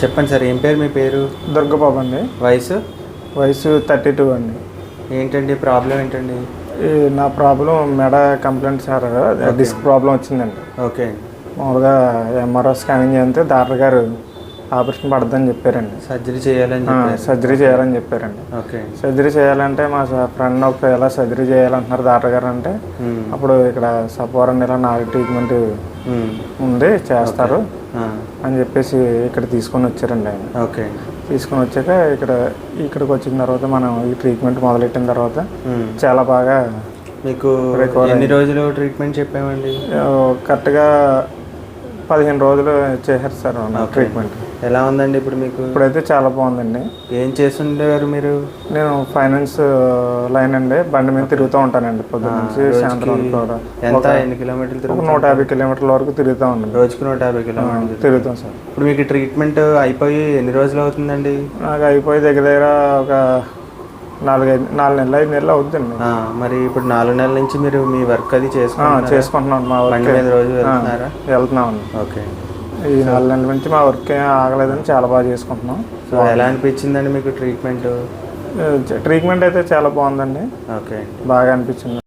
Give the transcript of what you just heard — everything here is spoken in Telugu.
చెప్పండి సార్, ఏం పేరు మీ పేరు? దుర్గబాబు అండి. వయసు? వయసు 32 అండి. ఏంటండి ప్రాబ్లం ఏంటండి? నా ప్రాబ్లం మెడ కంప్లైంట్ సార్, డిస్క్ ప్రాబ్లం వచ్చిందండి. ఓకే. మామూలుగా ఎంఆర్ఐ స్కానింగ్ చేస్తే డాక్టర్ గారు ఆపరేషన్ పడద్దని చెప్పారండి. సర్జరీ చేయాలని సర్జరీ చేయాలని చెప్పారండి. ఓకే. సర్జరీ చేయాలంటే మా ఫ్రెండ్ ఒక ఎలా సర్జరీ చేయాలంటున్నారు డాక్టర్ గారు అంటే, అప్పుడు ఇక్కడ సపోరం ఇలా నాకు ట్రీట్మెంట్ ఉంది చేస్తారు అని చెప్పేసి ఇక్కడ తీసుకొని వచ్చారండి ఆయన. ఓకే. తీసుకొని వచ్చాక ఇక్కడికి వచ్చిన తర్వాత మనం ఈ ట్రీట్మెంట్ మొదలెట్టిన తర్వాత చాలా బాగా మీకు ఎన్ని రోజులు ట్రీట్మెంట్ చెప్పామండి? కరెక్ట్గా 15 రోజులు చేశారు సార్ ట్రీట్మెంట్. ఎలా ఉందండి ఇప్పుడు మీకు? ఇప్పుడైతే చాలా బాగుందండి. ఏం చేస్తుండేవారు మీరు? నేను ఫైనాన్స్ లైన్ అండి, బండి మీద తిరుగుతూ ఉంటానండి పొద్దున్న నుంచి సాయంత్రం కూడా. ఎన్ని కిలోమీటర్లు? 150 కిలోమీటర్ల వరకు తిరుగుతూ ఉంటాను. రోజుకు 150 కిలోమీటర్లు తిరుగుతాం సార్. ఇప్పుడు మీకు ట్రీట్మెంట్ అయిపోయి ఎన్ని రోజులు అవుతుందండి? నాకు అయిపోయి దగ్గర ఒక 4 నెలలు 5 నెలలు అవుతుందండి. మరి ఇప్పుడు 4 నెలల నుంచి మీరు మీ వర్క్ అది చేసుకుంటున్నాను. మా వర్క్ మీద రోజు వెళ్తున్నామండి. ఓకే. ఈ 4 నెలల నుంచి మా వర్క్ ఏం ఆగలేదని చాలా బాగా చేసుకుంటున్నాం. సో ఎలా అనిపించిందండి మీకు ట్రీట్మెంట్? ట్రీట్మెంట్ అయితే చాలా బాగుందండి. ఓకే. బాగా అనిపించింది.